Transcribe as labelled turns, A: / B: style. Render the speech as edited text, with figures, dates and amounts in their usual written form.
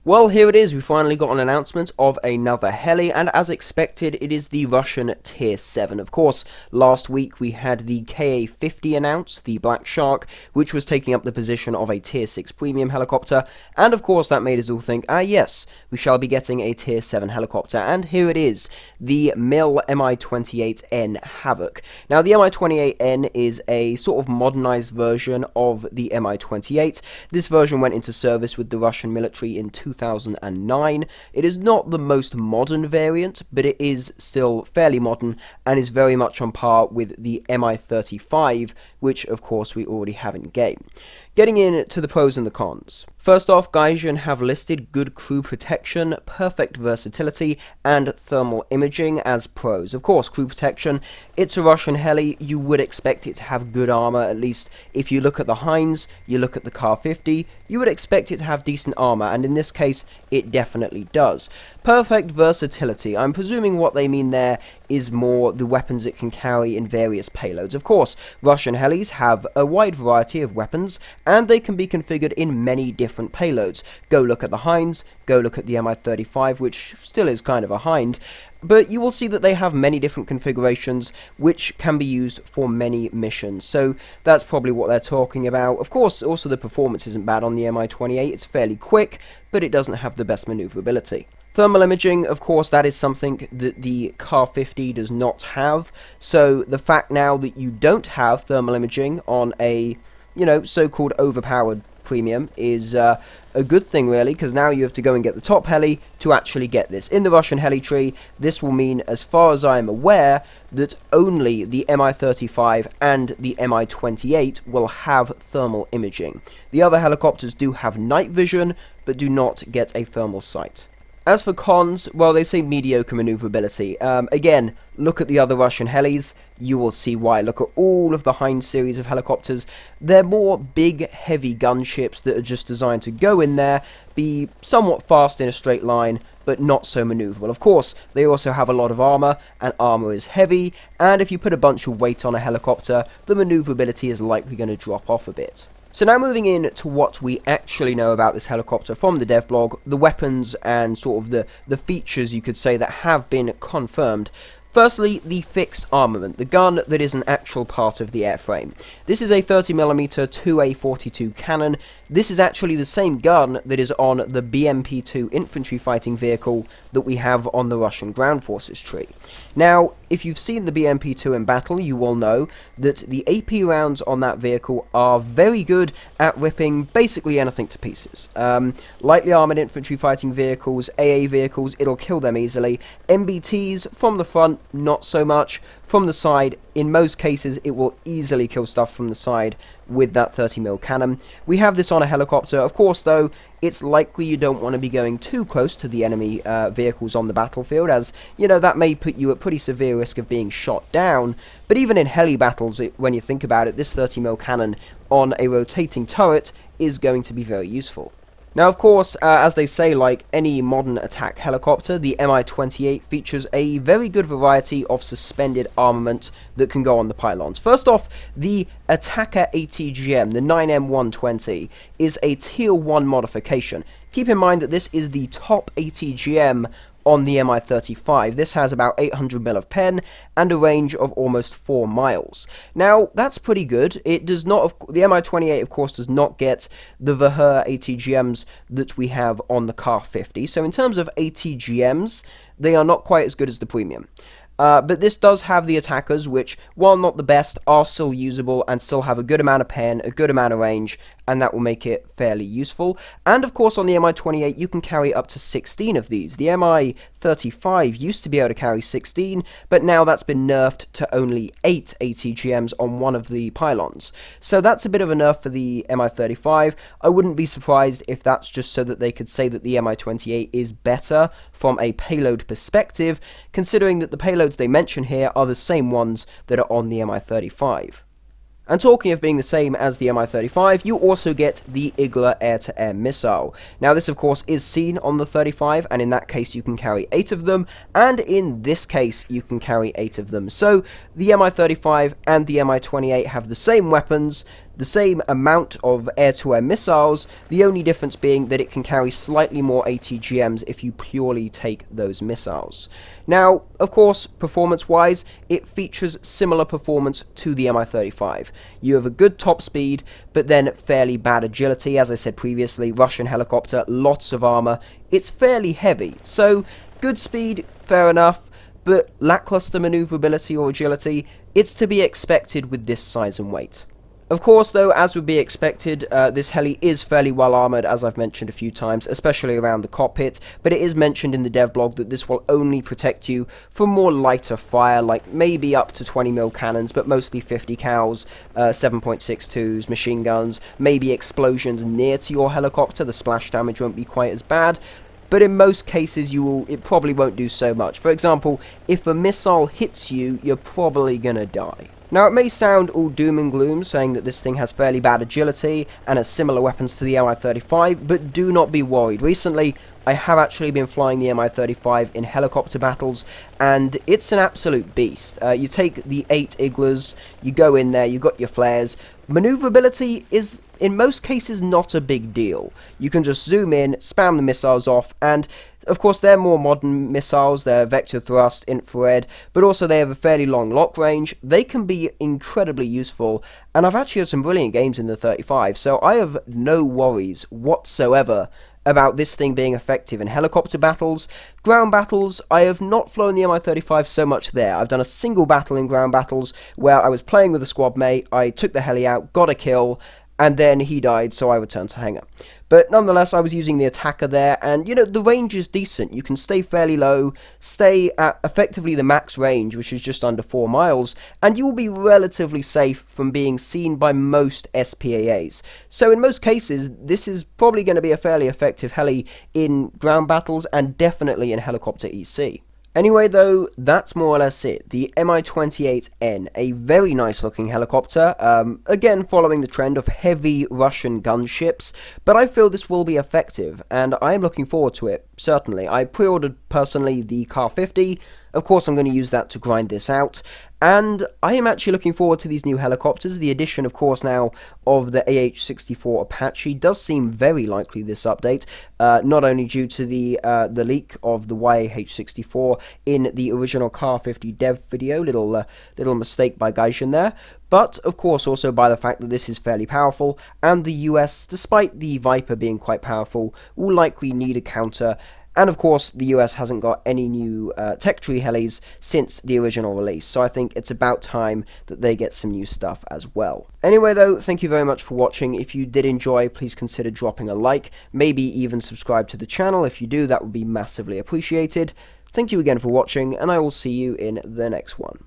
A: Well, here it is. We finally got an announcement of another heli, and as expected, it is the Russian Tier VII. Of course, last week we had the Ka-50 announced, the Black Shark, which was taking up the position of a Tier 6 premium helicopter, and of course that made us all think, yes, we shall be getting a Tier 7 helicopter, and here it is, the MIL Mi-28N Havoc. Now, the Mi-28N is a sort of modernized version of the Mi-28. This version went into service with the Russian military in 2009. It is not the most modern variant, but it is still fairly modern and is very much on par with the Mi-35, which of course we already have in game. Getting into the pros and the cons. First off, Gaijin have listed good crew protection, perfect versatility, and thermal imaging as pros. Of course, crew protection, it's a Russian heli, you would expect it to have good armor, at least if you look at the Heinz, you look at the Ka-50, you would expect it to have decent armor, and in this case, it definitely does. Perfect versatility, I'm presuming what they mean there is more the weapons it can carry in various payloads. Of course, Russian helis have a wide variety of weapons, and they can be configured in many different payloads. Go look at the Heinz, go look at the Mi-35, which still is kind of a hind, but you will see that they have many different configurations which can be used for many missions, so that's probably what they're talking about. Of course, also the performance isn't bad on the Mi-28, it's fairly quick, but it doesn't have the best maneuverability. Thermal imaging, of course, that is something that the Ka-50 does not have, so the fact now that you don't have thermal imaging on a, so-called overpowered premium is a good thing, really, because now you have to go and get the top heli to actually get this. In the Russian heli tree, this will mean, as far as I am aware, that only the Mi-35 and the Mi-28 will have thermal imaging. The other helicopters do have night vision, but do not get a thermal sight. As for cons, well, they say mediocre maneuverability. Again, look at the other Russian helis, you will see why. Look at all of the Heinz series of helicopters. They're more big, heavy gunships that are just designed to go in there, be somewhat fast in a straight line, but not so maneuverable. Of course, they also have a lot of armor, and armor is heavy, and if you put a bunch of weight on a helicopter, the maneuverability is likely going to drop off a bit. So now moving in to what we actually know about this helicopter from the devblog, the weapons and sort of the features you could say that have been confirmed. Firstly, the fixed armament, the gun that is an actual part of the airframe. This is a 30mm 2A42 cannon. This is actually the same gun that is on the BMP-2 infantry fighting vehicle that we have on the Russian ground forces tree. Now, if you've seen the BMP-2 in battle, you will know that the AP rounds on that vehicle are very good at ripping basically anything to pieces. Lightly armoured infantry fighting vehicles, AA vehicles, it'll kill them easily. MBTs, from the front, not so much. From the side, in most cases, it will easily kill stuff from the side with that 30mm cannon. We have this on a helicopter. Of course, though, it's likely you don't want to be going too close to the enemy vehicles on the battlefield, as, that may put you at pretty severe risk of being shot down. But even in heli battles, when you think about it, this 30mm cannon on a rotating turret is going to be very useful. Now, of course, as they say, like any modern attack helicopter, the Mi-28 features a very good variety of suspended armament that can go on the pylons. First off, the Attacker ATGM, the 9M120, is a Tier 1 modification. Keep in mind that this is the top ATGM on the Mi-35. This has about 800mm of pen and a range of almost 4 miles. Now, that's pretty good. It does not, the Mi-28 of course does not get the Verheer ATGMs that we have on the Ka-50. So in terms of ATGMs, they are not quite as good as the premium. But this does have the attackers, which, while not the best, are still usable and still have a good amount of pen, a good amount of range, and that will make it fairly useful. And of course on the Mi-28 you can carry up to 16 of these. The Mi-35 used to be able to carry 16, but now that's been nerfed to only 8 ATGMs on one of the pylons. So that's a bit of a nerf for the Mi-35. I wouldn't be surprised if that's just so that they could say that the Mi-28 is better from a payload perspective, considering that the payloads they mention here are the same ones that are on the Mi-35. And talking of being the same as the Mi-35, you also get the Igla air-to-air missile. Now this of course is seen on the 35, and in that case you can carry 8 of them, and in this case you can carry 8 of them. So the Mi-35 and the Mi-28 have the same weapons, the same amount of air-to-air missiles, the only difference being that it can carry slightly more ATGMs if you purely take those missiles. Now, of course, performance-wise, it features similar performance to the Mi-35. You have a good top speed, but then fairly bad agility. As I said previously, Russian helicopter, lots of armor. It's fairly heavy, so good speed, fair enough, but lackluster maneuverability or agility, it's to be expected with this size and weight. Of course, though, as would be expected, this heli is fairly well armoured, as I've mentioned a few times, especially around the cockpit, but it is mentioned in the devblog that this will only protect you from more lighter fire, like maybe up to 20mm cannons, but mostly 50 cals, 7.62s, machine guns, maybe explosions near to your helicopter. The splash damage won't be quite as bad, but in most cases it probably won't do so much. For example, if a missile hits you, you're probably gonna die. Now, it may sound all doom and gloom saying that this thing has fairly bad agility and has similar weapons to the Mi-35, but do not be worried. Recently, I have actually been flying the Mi-35 in helicopter battles, and it's an absolute beast. You take the 8 Iglas, you go in there, you got your flares. Maneuverability is, in most cases, not a big deal. You can just zoom in, spam the missiles off, and of course, they're more modern missiles, they're vector thrust, infrared, but also they have a fairly long lock range. They can be incredibly useful, and I've actually had some brilliant games in the 35, so I have no worries whatsoever about this thing being effective in helicopter battles. Ground battles, I have not flown the Mi-35 so much there. I've done a single battle in ground battles where I was playing with a squad mate, I took the heli out, got a kill, and then he died, so I returned to hangar. But nonetheless, I was using the attacker there, and, you know, the range is decent. You can stay fairly low, stay at effectively the max range, which is just under 4 miles, and you will be relatively safe from being seen by most SPAAs. So in most cases, this is probably going to be a fairly effective heli in ground battles, and definitely in helicopter EC. Anyway, though, that's more or less it. The Mi-28N, a very nice looking helicopter, again following the trend of heavy Russian gunships, but I feel this will be effective, and I am looking forward to it, certainly. I pre-ordered, personally, the Car 50, of course I'm going to use that to grind this out, and I am actually looking forward to these new helicopters. The addition, of course, now of the H-34 Apache does seem very likely this update, not only due to the leak of the YH-64 in the original Car 50 dev video, little mistake by Gaijin there, but of course also by the fact that this is fairly powerful, and the US, despite the Viper being quite powerful, will likely need a counter. And of course, the US hasn't got any new tech tree helis since the original release, so I think it's about time that they get some new stuff as well. Anyway though, thank you very much for watching. If you did enjoy, please consider dropping a like, maybe even subscribe to the channel. If you do, that would be massively appreciated. Thank you again for watching, and I will see you in the next one.